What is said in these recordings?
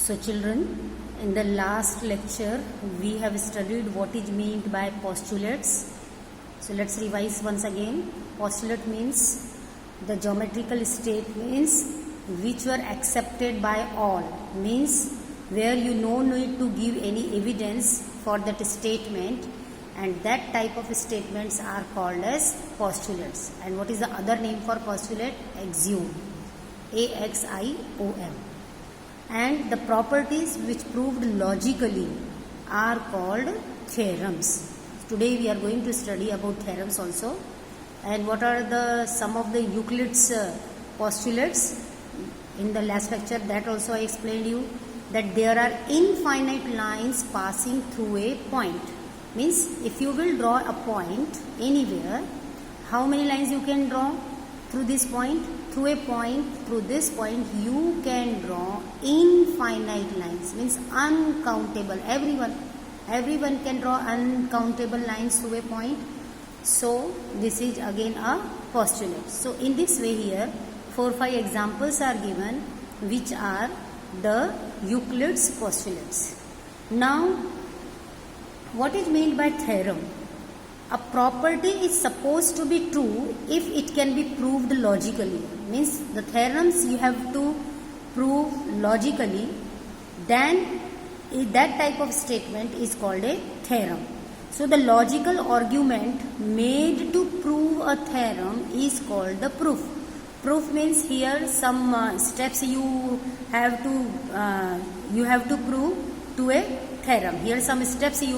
So children, in the last lecture we have studied what is meant by postulates. So let's revise once again. Postulate means the geometrical statements which were accepted by all, means where you no need to give any evidence for that statement, and that type of statements are called as postulates. And what is the other name for postulate? Axiom. AXIOM. And the properties which proved logically are called theorems. Today we are going to study about theorems also. And what are the some of the Euclid's postulates? In the last lecture, that also I explained you that there are infinite lines passing through a point. Means if you will draw a point anywhere, how many lines you can draw through this point? Through a point, through this point, you can draw infinite lines, means uncountable. Everyone can draw uncountable lines through a point. So this is again a postulate. So in this way here 4-5 examples are given which are the Euclid's postulates. Now what is meant by theorem? A property is supposed to be true if it can be proved logically. Means the theorems you have to prove logically, then that type of statement is called a theorem. So the logical argument made to prove a theorem is called the proof. Proof means here some steps you have to prove to a theorem. Here some steps you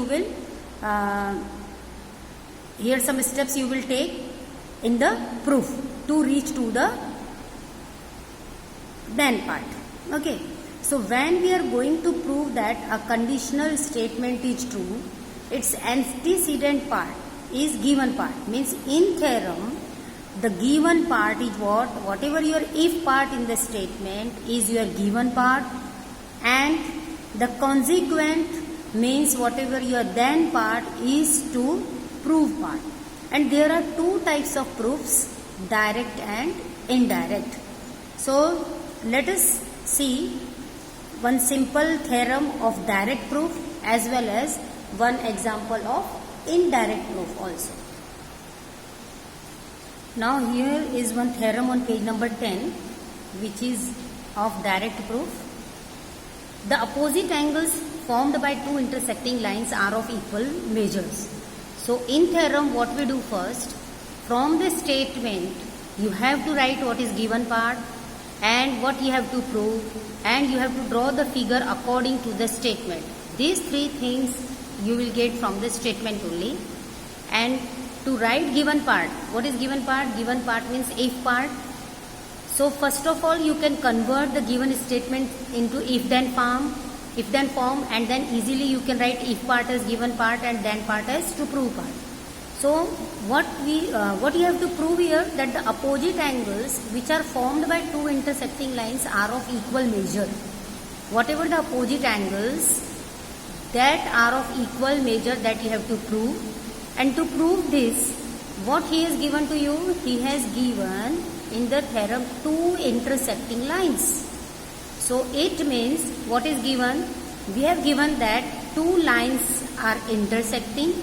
will take in the proof to reach to the then part. Okay. So when we are going to prove that a conditional statement is true, its antecedent part is given part. Means in theorem, the given part is what? Whatever your if part in the statement is your given part, and the consequent means whatever your then part is to prove part. And there are two types of proofs, direct and indirect. So let us see one simple theorem of direct proof as well as one example of indirect proof also. Now here is one theorem on page number 10 which is of direct proof. The opposite angles formed by two intersecting lines are of equal measures. So in theorem what we do first, from the statement you have to write what is given part and what you have to prove, and you have to draw the figure according to the statement. These three things you will get from the statement only. And to write given part, what is given part? Given part means if part. So first of all you can convert the given statement into if then form, and then easily you can write if part as given part and then part as to prove part. So what you have to prove here, that the opposite angles which are formed by two intersecting lines are of equal measure. Whatever the opposite angles that are of equal measure, that you have to prove. And to prove this, what he has given to you? He has given in the theorem two intersecting lines. So it means what is given? We have given that two lines are intersecting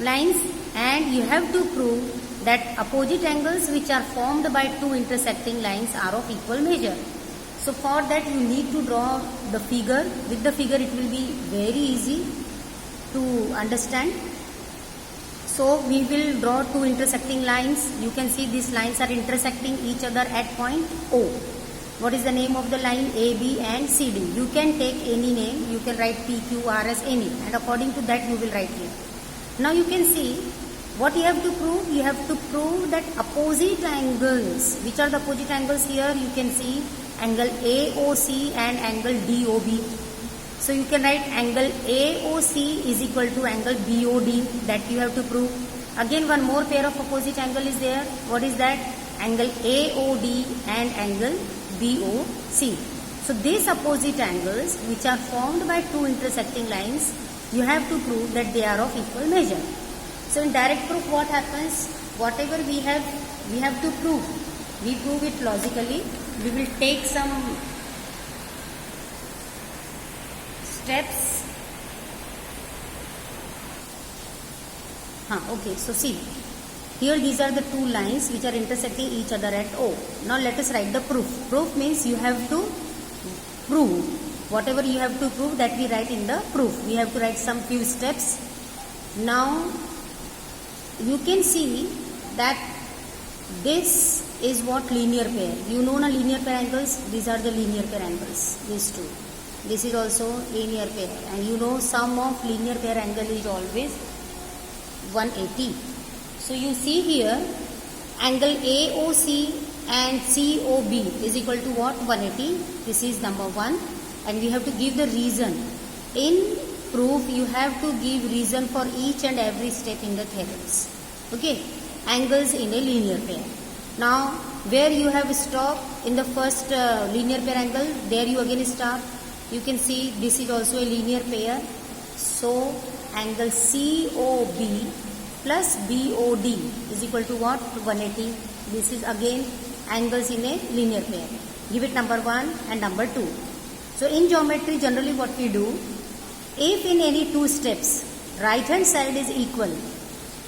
lines, and you have to prove that opposite angles which are formed by two intersecting lines are of equal measure. So for that you need to draw the figure. With the figure it will be very easy to understand. So we will draw two intersecting lines. You can see these lines are intersecting each other at point O. What is the name of the line? A, B and C, D. You can take any name. You can write P, Q, R as any, and according to that you will write here. Now you can see what you have to prove. You have to prove that opposite angles. Which are the opposite angles here? You can see angle AOC and angle DOB. So you can write angle AOC is equal to angle BOD. That you have to prove. Again one more pair of opposite angle is there. What is that? Angle AOD and angle BOC. So these opposite angles which are formed by two intersecting lines, you have to prove that they are of equal measure. So in direct proof what happens? Whatever we have to prove. We prove it logically. We will take some steps. Okay, so see, here these are the two lines which are intersecting each other at O. Now let us write the proof. Proof means you have to prove. Whatever you have to prove, that we write in the proof. We have to write some few steps. Now you can see that this is what linear pair. You know na linear pair angles? These are the linear pair angles, these two. This is also linear pair, and you know sum of linear pair angle is always 180. So you see here angle AOC and COB is equal to what? 180. This is number 1, and we have to give the reason. In proof you have to give reason for each and every step in the theorems. Okay, angles in a linear pair. Now where you have stopped in the first linear pair angle, there you again start. You can see this is also a linear pair. So angle COB plus BOD is equal to what? 180. This is again angles in a linear pair. Give it number 1 and number 2. So in geometry generally what we do, if in any two steps right hand side is equal,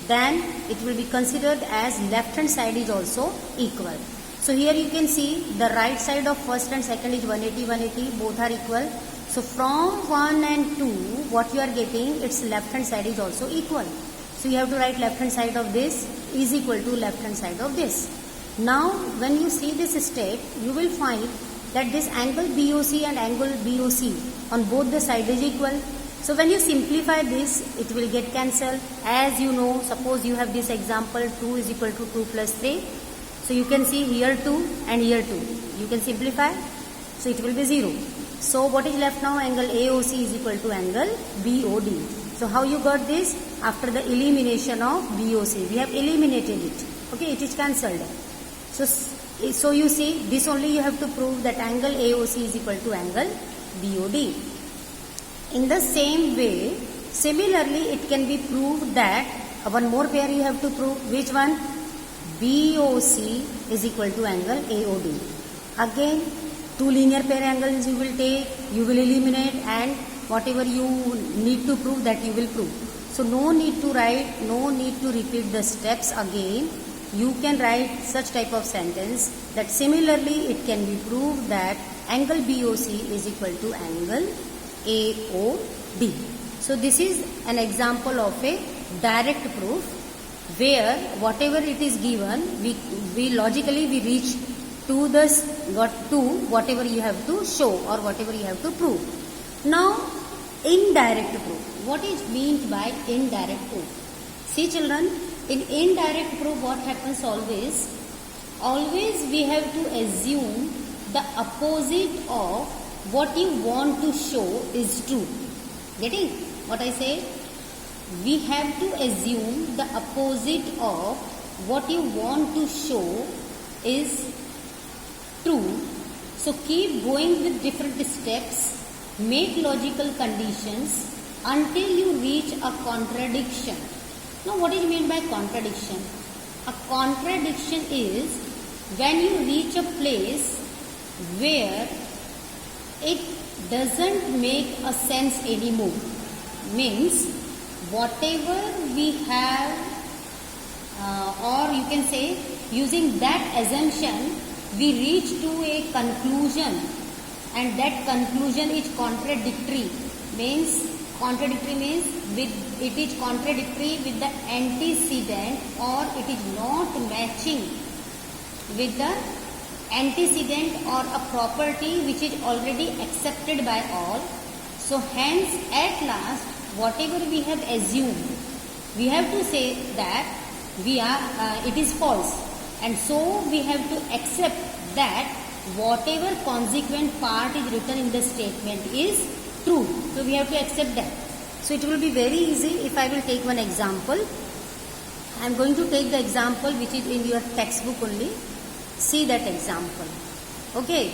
then it will be considered as left hand side is also equal. So here you can see the right side of first and second is 180, 180, both are equal. So from 1 and 2, what you are getting, its left hand side is also equal. So you have to write left hand side of this is equal to left hand side of this. Now when you see this step, you will find that this angle BOC and angle BOC on both the sides is equal. So when you simplify this, it will get cancelled. As you know, suppose you have this example 2 is equal to 2 plus 3. So you can see here 2 and here 2. You can simplify. So it will be 0. So what is left now? Angle AOC is equal to angle BOD. So how you got this? After the elimination of BOC. We have eliminated it. Okay, it is cancelled. So you see, this only you have to prove that angle AOC is equal to angle BOD. In the same way, similarly it can be proved that one more pair you have to prove. Which one? BOC is equal to angle AOD. Again, two linear pair angles you will take, you will eliminate, and whatever you need to prove, that you will prove. So no need to write, no need to repeat the steps again. You can write such type of sentence that similarly it can be proved that angle BOC is equal to angle AOD. So this is an example of a direct proof where whatever it is given, we logically we reach to whatever you have to show or whatever you have to prove. Now indirect proof. What is meant by indirect proof? See children, in indirect proof what happens always? Always we have to assume the opposite of what you want to show is true. Getting what I say? We have to assume the opposite of what you want to show is true. So keep going with different steps, make logical conditions until you reach a contradiction. Now what is meant by contradiction? A contradiction is when you reach a place where it doesn't make a sense anymore. Means whatever we have or you can say using that assumption we reach to a conclusion, and that conclusion is contradictory. Means contradictory means it is contradictory with the antecedent, or it is not matching with the antecedent or a property which is already accepted by all. So hence at last whatever we have assumed, we have to say that it is false, and so we have to accept that whatever consequent part is written in the statement is true. So we have to accept that. So it will be very easy if I will take one example. I am going to take the example which is in your textbook only. See that example. Okay.